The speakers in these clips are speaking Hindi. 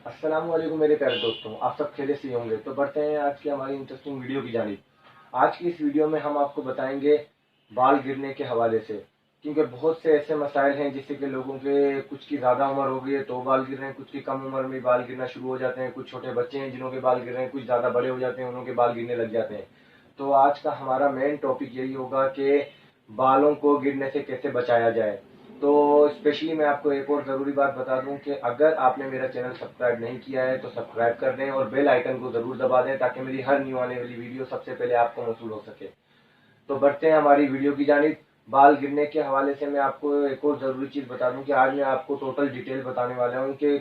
अस्सलाम वालेकुम मेरे प्यारे दोस्तों, आप सब खैरियत से होंगे। तो बढ़ते हैं आज की हमारी इंटरेस्टिंग वीडियो की जानिब। आज की इस वीडियो में हम आपको बताएंगे बाल गिरने के हवाले से, क्योंकि बहुत से ऐसे मसाइल हैं जिससे कि लोगों के कुछ की ज़्यादा उम्र हो गई है तो बाल गिर रहे हैं, कुछ की कम उम्र में बाल गिरना शुरू हो जाते हैं, कुछ छोटे बच्चे हैं जिन्हों के बाल गिर रहे हैं, कुछ ज़्यादा बड़े हो जाते हैं उन्हों के बाल गिरने लग जाते हैं। तो आज का हमारा मेन टॉपिक यही होगा कि बालों को गिरने से कैसे बचाया जाए। तो स्पेशली मैं आपको एक और ज़रूरी बात बता दूं कि अगर आपने मेरा चैनल सब्सक्राइब नहीं किया है तो सब्सक्राइब कर दें और बेल आइकन को ज़रूर दबा दें ताकि मेरी हर न्यू आने वाली वीडियो सबसे पहले आपको मौसूल हो सके। तो बढ़ते हैं हमारी वीडियो की जानिब। बाल गिरने के हवाले से मैं आपको एक और ज़रूरी चीज़ बता दूं कि आज मैं आपको टोटल डिटेल बताने वाला हूं कि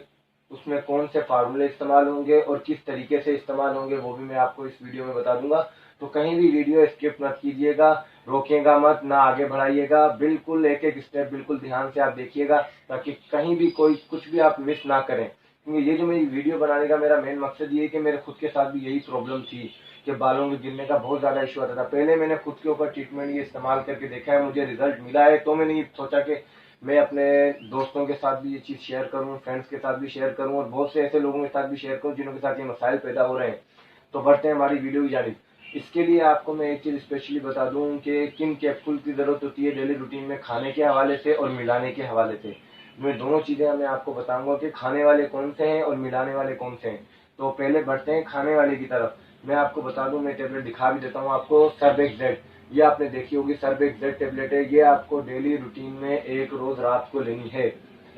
उसमें कौन से फार्मूले इस्तेमाल होंगे और किस तरीके से इस्तेमाल होंगे, वो भी मैं आपको इस वीडियो में बता दूंगा। तो कहीं भी वीडियो स्किप मत कीजिएगा, रोकिएगा मत, ना आगे बढ़ाइएगा, बिल्कुल एक एक स्टेप बिल्कुल ध्यान से आप देखिएगा ताकि कहीं भी कोई कुछ भी आप मिस ना करें। क्योंकि ये जो मेरी वीडियो बनाने का मेरा मेन मकसद ये है कि मेरे खुद के साथ भी यही प्रॉब्लम थी कि बालों में गिरने का बहुत ज़्यादा इशू आता था। पहले मैंने खुद के ऊपर ट्रीटमेंट ये इस्तेमाल करके देखा है, मुझे रिजल्ट मिला है, तो मैंने ये सोचा कि मैं अपने दोस्तों के साथ भी ये चीज़ शेयर करूं, फ्रेंड्स के साथ भी शेयर करूं और बहुत से ऐसे लोगों के साथ भी शेयर करूं जिनों के साथ ये मसाइल पैदा हो रहे हैं। तो बढ़ते हैं हमारी वीडियो की जानिब। इसके लिए आपको मैं एक चीज़ स्पेशली बता दूं कि किन कैप्सूल की ज़रूरत होती है डेली रूटीन में, खाने के हवाले से और मिलाने के हवाले से। मैं दोनों चीज़ें मैं आपको बताऊंगा कि खाने वाले कौन से हैं और मिलाने वाले कौन से हैं। तो पहले बढ़ते हैं खाने वाले की तरफ। मैं आपको बता दूं, मैं टेबलेट दिखा भी देता हूं आपको। सर्बेक्सेड, ये आपने देखी होगी, सर्बेक्सेड टेबलेट है। ये आपको डेली रूटीन में एक रोज रात को लेनी है।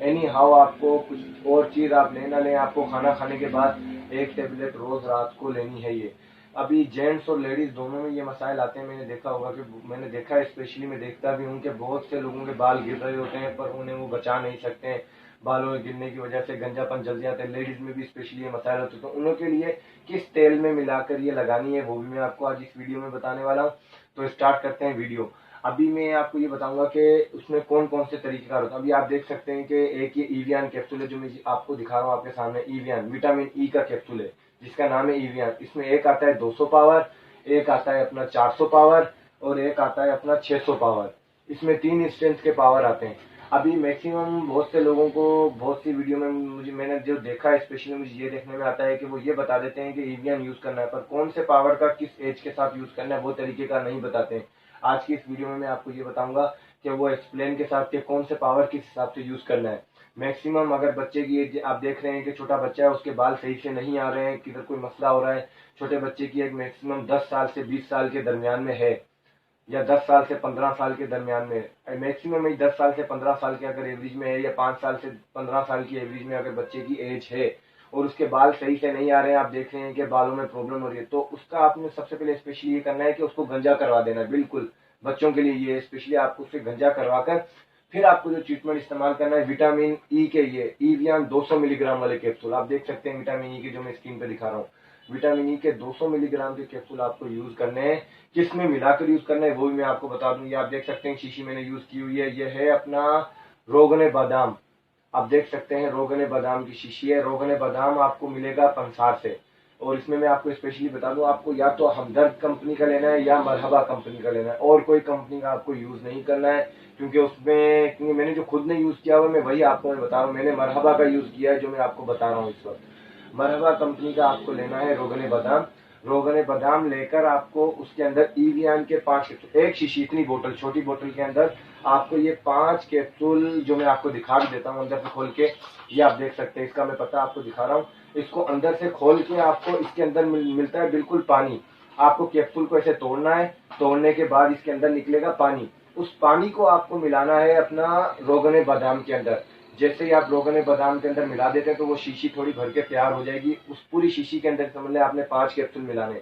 एनी हाउ आपको कुछ और चीज आप ले ना लें, आपको खाना खाने के बाद एक टेबलेट रोज रात को लेनी है। ये अभी जेंट्स और लेडीज दोनों में ये मसाइल आते हैं। मैंने देखा होगा कि मैंने देखा है, स्पेशली मैं देखता भी हूँ कि बहुत से लोगों के बाल गिर रहे होते हैं पर उन्हें वो बचा नहीं सकते हैं। बालों में गिरने की वजह से गंजापन जल जाते हैं। लेडीज में भी स्पेशली ये मसाइल होते हैं, तो उन लोगों के लिए किस तेल में मिलाकर ये लगानी है वो भी मैं आपको आज इस वीडियो में बताने वाला हूँ। तो स्टार्ट करते हैं वीडियो। अभी मैं आपको ये बताऊंगा कि उसमें कौन कौन से तरीकेकार होता है। अभी आप देख सकते हैं कि एक ये ईवियन कैप्सूल है जो मैं आपको दिखा रहा हूँ आपके सामने। ईवियन विटामिन ई का कैप्सूल है जिसका नाम है ईवियन। इसमें एक आता है 200 पावर, एक आता है अपना 400 पावर और एक आता है अपना 600 पावर। इसमें 3 स्ट्रेंथ के पावर आते हैं। अभी मैक्सिमम बहुत से लोगों को बहुत सी वीडियो में मैंने जो देखा है, स्पेशली मुझे ये देखने में आता है कि वो ये बता देते हैं कि ईवीएम यूज करना है, पर कौन से पावर का किस एज के साथ यूज करना है वो तरीके का नहीं बताते हैं। आज की इस वीडियो में मैं आपको ये बताऊंगा कि वो एक्सप्लेन के साथ कि कौन से पावर किस हिसाब से यूज करना है। मैक्सिमम अगर बच्चे की एज आप देख रहे हैं कि छोटा बच्चा है, उसके बाल सही से नहीं आ रहे हैं, किधर कोई मसला हो रहा है, छोटे बच्चे की एज मैक्सिमम 10 साल से 20 साल के दरमियान में है या 10 साल से 15 साल के दरमियान में, मैक्सिमम 10 साल से 15 साल के अगर एवरेज में है या 5 साल से 15 साल की एवरेज में अगर बच्चे की एज है और उसके बाल सही से नहीं आ रहे हैं, आप देख रहे हैं कि बालों में प्रॉब्लम हो रही है, तो उसका आपने सबसे पहले स्पेशली ये करना है कि उसको गंजा करवा देना है। बिल्कुल बच्चों के लिए ये स्पेशली आपको उससे गंजा करवाकर फिर आपको जो ट्रीटमेंट इस्तेमाल करना है विटामिन ई के, ये ईवियन 200 मिलीग्राम वाले कैप्सूल आप देख सकते हैं, विटामिन ई के जो मैं स्क्रीन पे दिखा रहा हूँ। विटामिन ई के 200 मिलीग्राम के कैप्सूल आपको यूज करने हैं। किसमें मिलाकर यूज करना है वो भी मैं आपको बता दूं। ये आप देख सकते हैं शीशी मैंने यूज की हुई है, ये है अपना रोगने बादाम। आप देख सकते हैं रोगने बादाम की शीशी है। रोगने बादाम आपको मिलेगा पंसार से। और इसमें मैं आपको स्पेशली बता दूं, आपको या तो हमदर्द कंपनी का लेना है या मरहबा कंपनी का लेना है, और कोई कंपनी का आपको यूज नहीं करना है। क्योंकि मैंने जो खुद ने यूज किया हुआ मैं वही आपको मैं बता रहा हूँ। मैंने मरहबा का यूज किया है जो मैं आपको बता रहा हूँ इस वक्त। मरहबा कंपनी का आपको लेना है रोगने बादाम। रोगने बादाम लेकर आपको उसके अंदर ईवियन के 5 कैप्सूल, एक शीशी इतनी बोतल, छोटी बोतल के अंदर आपको ये 5 कैप्सूल जो मैं आपको दिखा भी देता हूँ अंदर से खोल के, ये आप देख सकते हैं, इसका मैं पता आपको दिखा रहा हूँ। इसको अंदर से खोल के आपको इसके अंदर मिलता है बिल्कुल पानी। आपको कैप्सूल को ऐसे तोड़ना है, तोड़ने के बाद इसके अंदर निकलेगा पानी। उस पानी को आपको मिलाना है अपना रोगने बादाम के अंदर। जैसे ही आप रोगने बादाम के अंदर मिला देते हैं तो वो शीशी थोड़ी भर के तैयार हो जाएगी। उस पूरी शीशी के अंदर समझ लें आपने 5 कैप्सूल मिलाने।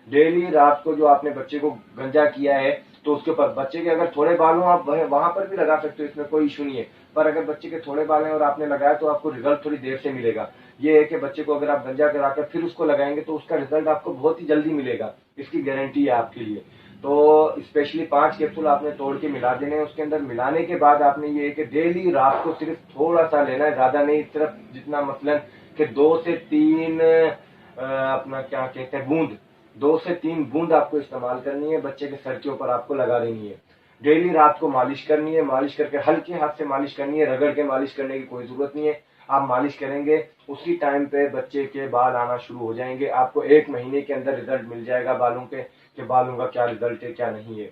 डेली रात को जो आपने बच्चे को गंजा किया है तो उसके ऊपर, बच्चे के अगर थोड़े बाल हो आप वहां पर भी लगा सकते हो, इसमें कोई इशू नहीं है। पर अगर बच्चे के थोड़े बाल हैं और आपने लगाया तो आपको रिजल्ट थोड़ी देर से मिलेगा। ये है कि बच्चे को अगर आप गंजा कराकर फिर उसको लगाएंगे तो उसका रिजल्ट आपको बहुत ही जल्दी मिलेगा, इसकी गारंटी है आपके लिए। तो स्पेशली 5 कैप्सूल आपने तोड़ के मिला देने हैं उसके अंदर। मिलाने के बाद आपने ये कि डेली रात को सिर्फ थोड़ा सा लेना है, ज्यादा नहीं, सिर्फ जितना मतलब कि 2 से 3 अपना क्या कहते हैं बूंद, 2 से 3 बूंद आपको इस्तेमाल करनी है, बच्चे के सर के ऊपर आपको लगा देनी है। डेली रात को मालिश करनी है, मालिश करके हल्के हाथ से मालिश करनी है, रगड़ के मालिश करने की कोई जरूरत नहीं है। आप मालिश करेंगे उसी टाइम पे बच्चे के बाल आना शुरू हो जाएंगे। आपको 1 महीने के अंदर रिजल्ट मिल जाएगा बालों के, कि बालों का क्या रिजल्ट है क्या नहीं है।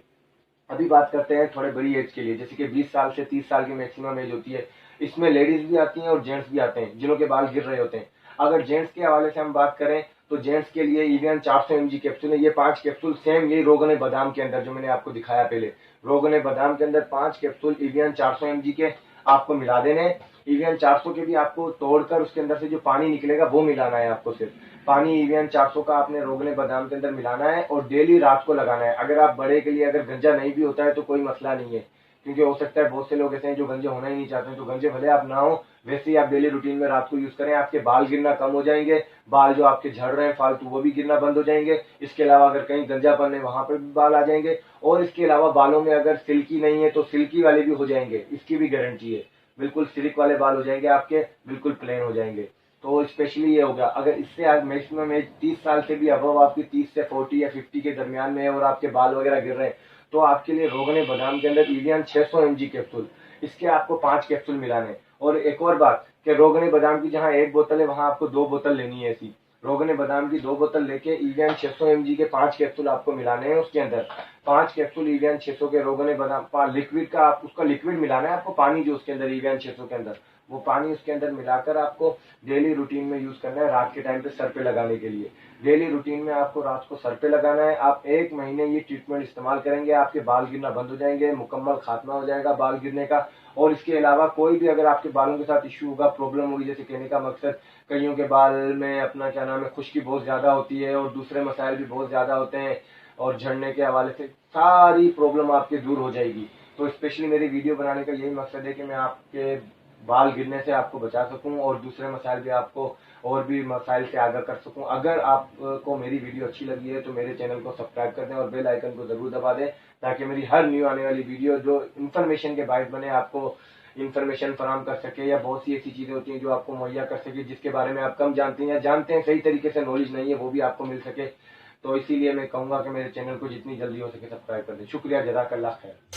अभी बात करते हैं थोड़े बड़ी एज के लिए, जैसे कि 20 साल से 30 साल की मैक्सिमम एज होती है। इसमें लेडीज भी आती हैं और जेंट्स भी आते हैं जिन्हों के बाल गिर रहे होते हैं। अगर जेंट्स के हवाले से हम बात करें तो जेंट्स के लिए ईवीएन 400 mg कैप्सूल है। ये 5 कैप्सूल सेम यही रोगन बादाम के अंदर जो मैंने आपको दिखाया पहले, रोगन बादाम के अंदर 5 कैप्सूल ईवीएन 400 mg के आपको मिला देने। ईवीएन 400 के भी आपको तोड़कर उसके अंदर से जो पानी निकलेगा वो मिलाना है आपको। सिर्फ पानी ईवीएन 400 का आपने रोगन बादाम के अंदर मिलाना है और डेली रात को लगाना है। अगर आप बड़े के लिए अगर गंजा नहीं भी होता है तो कोई मसला नहीं है, क्योंकि हो सकता है बहुत से लोग ऐसे हैं जो गंजे होना ही नहीं चाहते हैं। तो गंजे भले आप ना हो, वैसे ही आप डेली रूटीन में रात को यूज करें, आपके बाल गिरना कम हो जाएंगे। बाल जो आपके झड़ रहे हैं फालतू वो भी गिरना बंद हो जाएंगे। इसके अलावा अगर कहीं गंजापन है वहां पर भी बाल आ जाएंगे। और इसके अलावा बालों में अगर सिल्की नहीं है तो सिल्की वाले भी हो जाएंगे, इसकी भी गारंटी है। बिल्कुल सिल्क वाले बाल हो जाएंगे आपके, बिल्कुल प्लेन हो जाएंगे। तो स्पेशली ये हो गया। अगर इससे आज मैक्सिमम एज 30 साल से भी अबव आपकी 30 से 40 या 50 के दरमियान में है और आपके बाल वगैरह गिर रहे हैं, तो आपके लिए रोगन बादाम के अंदर ईवीएन 600 mg कैप्सूल, इसके आपको 5 कैप्सूल मिलाने। और एक और बात कि रोगन बादाम की जहां 1 बोतल है वहां आपको 2 बोतल लेनी है। ऐसी रोगन बादाम की 2 बोतल लेके ईवीएन 600 mg के 5 कैप्सूल आपको मिलाने हैं। उसके अंदर 5 कैप्सूल ईवीएन 600 के रोगन बादाम लिक्विड का उसका लिक्विड मिलाना है आपको। पानी जो उसके अंदर ईवीएन 600 के अंदर, वो पानी उसके अंदर मिलाकर आपको डेली रूटीन में यूज करना है। रात के टाइम पे सर पे लगाने के लिए डेली रूटीन में आपको रात को सर पे लगाना है। आप 1 महीने ये ट्रीटमेंट इस्तेमाल करेंगे, आपके बाल गिरना बंद हो जाएंगे, मुकम्मल खात्मा हो जाएगा बाल गिरने का। और इसके अलावा कोई भी अगर आपके बालों के साथ इश्यू होगा, प्रॉब्लम होगी, जैसे कहने का मकसद कईयों के बाल में अपना क्या नाम है खुश्की बहुत ज्यादा होती है और दूसरे मसाइल भी बहुत ज्यादा होते हैं और झड़ने के हवाले से सारी प्रॉब्लम आपकी दूर हो जाएगी। तो स्पेशली मेरी वीडियो बनाने का यही मकसद है कि मैं आपके बाल गिरने से आपको बचा सकूं और दूसरे मसाइल भी आपको और भी मसाइल से आगाह कर सकूं। अगर आपको मेरी वीडियो अच्छी लगी है तो मेरे चैनल को सब्सक्राइब कर दें और बेल आइकन को जरूर दबा दें, ताकि मेरी हर न्यू आने वाली वीडियो जो इन्फॉर्मेशन के बायस बने, आपको इन्फॉर्मेशन फराम कर सके, या बहुत सी ऐसी चीजें होती हैं जो आपको मुहैया कर सके जिसके बारे में आप कम जानते हैं या जानते हैं सही तरीके से नॉलेज नहीं है, वो भी आपको मिल सके। तो इसीलिए मैं कहूंगा कि मेरे चैनल को जितनी जल्दी हो सके सब्सक्राइब कर दें। शुक्रिया, जज़ाकल्लाह खैर।